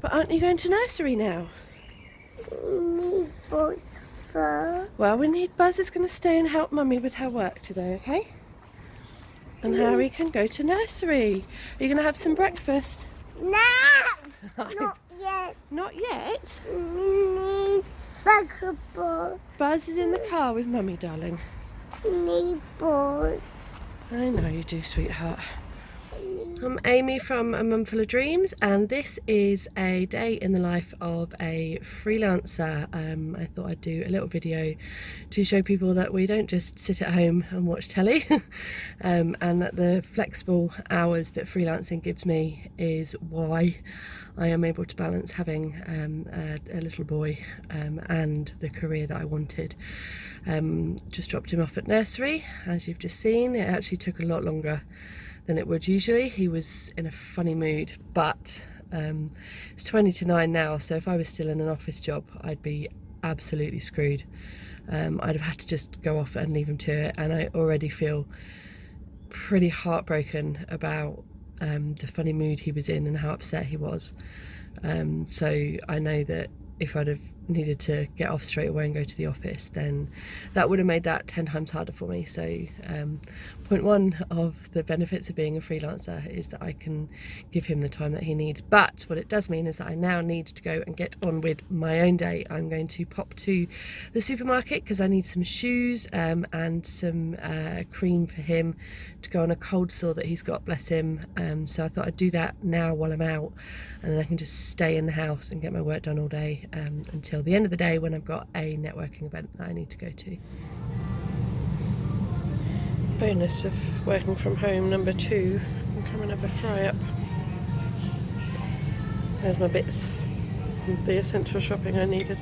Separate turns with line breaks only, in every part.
But aren't you going to nursery now?
Need Buzz.
Well, we need Buzz is going to stay and help Mummy with her work today, okay? And Harry can go to nursery. Are you going to have some breakfast?
No! Not yet.
Not yet?
Need basketball.
Buzz is in the car with Mummy, darling.
Need balls.
I know you do, sweetheart. I'm Amy from A Mum Full of Dreams, and this is a day in the life of a freelancer. I thought I'd do a little video to show people that we don't just sit at home and watch telly, and that the flexible hours that freelancing gives me is why I am able to balance having a little boy and the career that I wanted. Just dropped him off at nursery, as you've just seen. It actually took a lot longer than it would usually. He was in a funny mood, but it's 20 to 9 now, so if I was still in an office job I'd be absolutely screwed. I'd have had to just go off and leave him to it, and I already feel pretty heartbroken about the funny mood he was in and how upset he was. So I know that if I'd have needed to get off straight away and go to the office, then that would have made that 10 times harder for me. So point one of the benefits of being a freelancer is that I can give him the time that he needs. But what it does mean is that I now need to go and get on with my own day. I'm going to pop to the supermarket because I need some shoes and some cream for him to go on a cold sore that he's got, bless him. So I thought I'd do that now while I'm out, and then I can just stay in the house and get my work done all day until the end of the day when I've got a networking event that I need to go to. Bonus of working from home number 2, and come and have a fry up. There's my bits, the essential shopping I needed.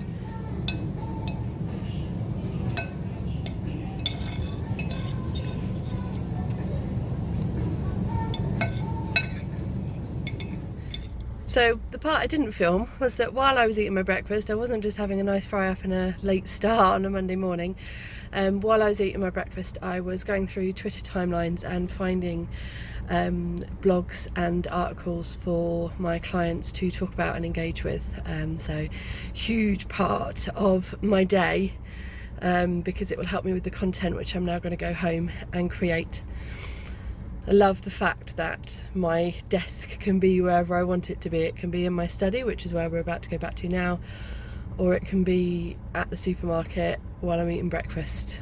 So the part I didn't film was that while I was eating my breakfast, I wasn't just having a nice fry up and a late start on a Monday morning. While I was eating my breakfast, I was going through Twitter timelines and finding blogs and articles for my clients to talk about and engage with. So huge part of my day, because it will help me with the content which I'm now going to go home and create. I love the fact that my desk can be wherever I want it to be. It can be in my study, which is where we're about to go back to now, or it can be at the supermarket while I'm eating breakfast.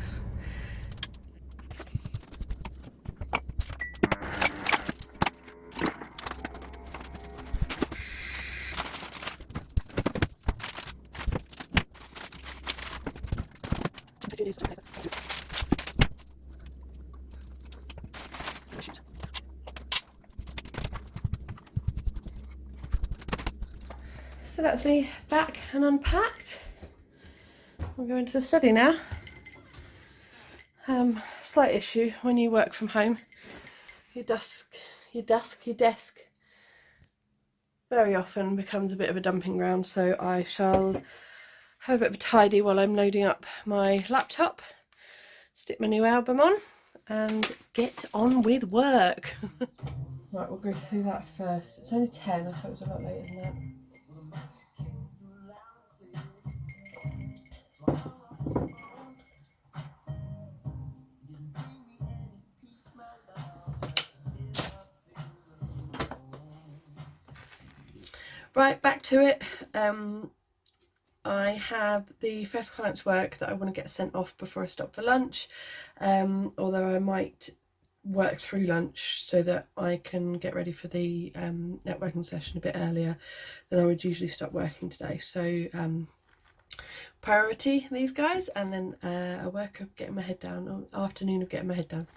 So that's me back and unpacked. We'll go into the study now. Slight issue when you work from home. Your desk very often becomes a bit of a dumping ground, so I shall have a bit of a tidy while I'm loading up my laptop, stick my new album on and get on with work. Right, we'll go through that first. It's only 10, I thought it was a lot later than that. Right, back to it. I have the first client's work that I want to get sent off before I stop for lunch, although I might work through lunch so that I can get ready for the networking session a bit earlier than I would usually stop working today. So priority these guys, and then a work of getting my head down, or afternoon of getting my head down.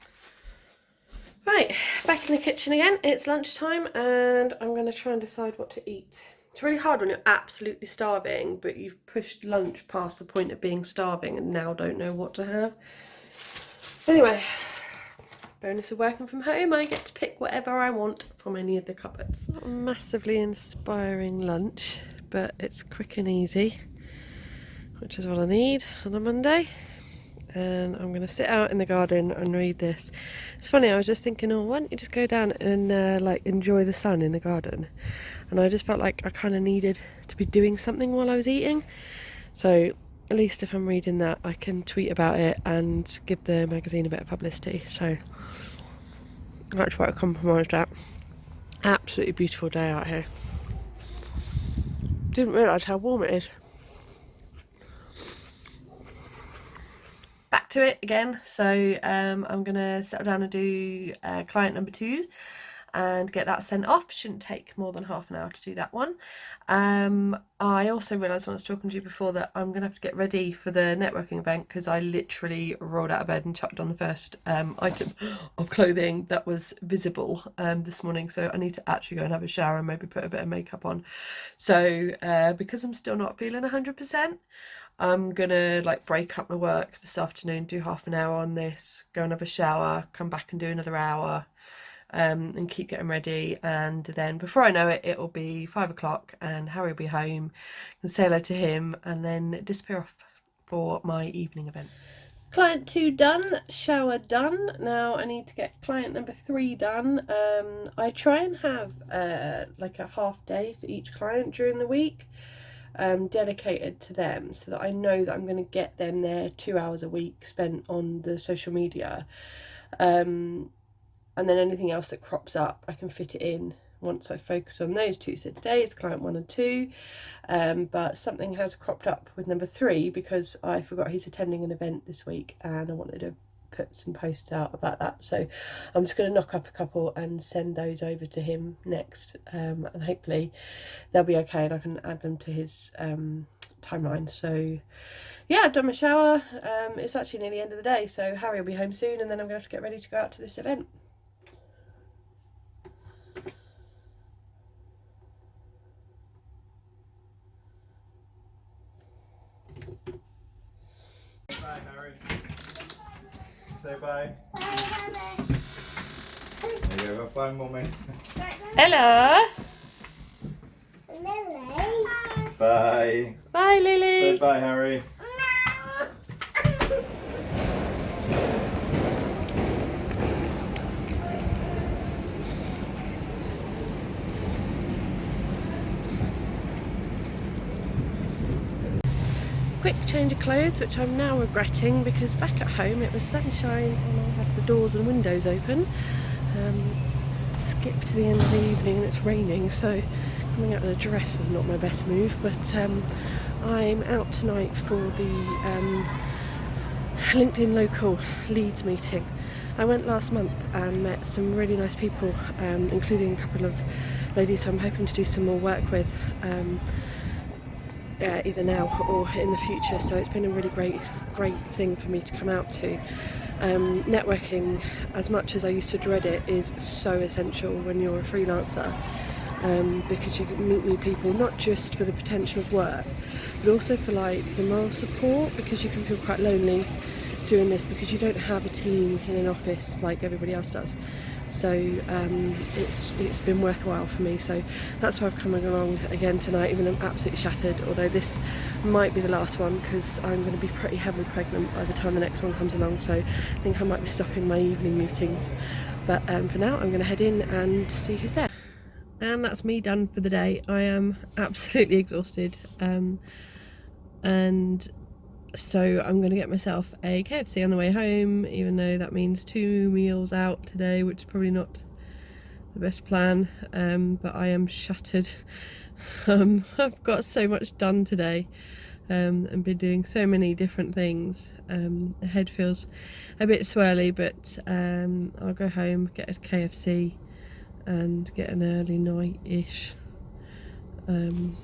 Right, back in the kitchen again. It's lunchtime and I'm going to try and decide what to eat. It's really hard when you're absolutely starving, but you've pushed lunch past the point of being starving and now don't know what to have. Anyway, bonus of working from home, I get to pick whatever I want from any of the cupboards. Not a massively inspiring lunch, but it's quick and easy, which is what I need on a Monday. And I'm going to sit out in the garden and read this. It's funny, I was just thinking, oh, why don't you just go down and like enjoy the sun in the garden? and I just felt like I kind of needed to be doing something while I was eating. So at least if I'm reading that, I can tweet about it and give the magazine a bit of publicity. So that's what I compromised at. Absolutely beautiful day out here. Didn't realise how warm it is. Back to it again. So I'm gonna settle down and do client number 2 and get that sent off. Shouldn't take more than half an hour to do that one. I also realised when I was talking to you before that I'm gonna have to get ready for the networking event, because I literally rolled out of bed and chucked on the first item of clothing that was visible this morning. So I need to actually go and have a shower and maybe put a bit of makeup on. So because I'm still not feeling 100%, I'm gonna like break up my work this afternoon, do half an hour on this, go and have a shower, come back and do another hour, and keep getting ready. And then before I know it, it'll be 5 o'clock and Harry will be home, and say hello to him and then disappear off for my evening event. Client 2 done, shower done. Now I need to get client number 3 done. I try and have like a half day for each client during the week, dedicated to them, so that I know that I'm going to get them there 2 hours a week spent on the social media, and then anything else that crops up I can fit it in once I focus on those 2. So today is client 1 and 2, but something has cropped up with number 3 because I forgot he's attending an event this week and I wanted to put some posts out about that. So I'm just going to knock up a couple and send those over to him next, and hopefully they'll be okay and I can add them to his timeline. So yeah, I've done my shower. It's actually near the end of the day, so Harry will be home soon, and then I'm going to have to get ready to go out to this event.
Bye, Harry. Say bye. There you go, have fun, Mummy.
Hello.
Lily.
Bye.
Bye, Lily.
Say bye, Harry.
Quick change of clothes, which I'm now regretting, because back at home it was sunshine and I had the doors and windows open. Skipped to the end of the evening and it's raining, so coming out in a dress was not my best move. But I'm out tonight for the LinkedIn local leads meeting. I went last month and met some really nice people, including a couple of ladies who I'm hoping to do some more work with, either now or in the future. So it's been a really great thing for me to come out to. Networking, as much as I used to dread it, is so essential when you're a freelancer, because you can meet new people, not just for the potential of work, but also for like the moral support, because you can feel quite lonely doing this because you don't have a team in an office like everybody else does. So it's been worthwhile for me. So that's why I've come along again tonight, even though I'm absolutely shattered, although this might be the last one because I'm going to be pretty heavily pregnant by the time the next one comes along. So I think I might be stopping my evening meetings. But for now I'm going to head in and see who's there. And that's me done for the day. I am absolutely exhausted. And so I'm going to get myself a KFC on the way home, even though that means 2 meals out today, which is probably not the best plan, but I am shattered. I've got so much done today, and been doing so many different things. The head feels a bit swirly, but I'll go home, get a KFC and get an early night-ish,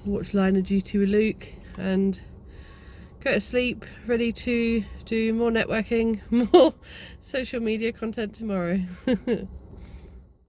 watch Line of Duty with Luke and go to sleep, ready to do more networking, more social media content tomorrow.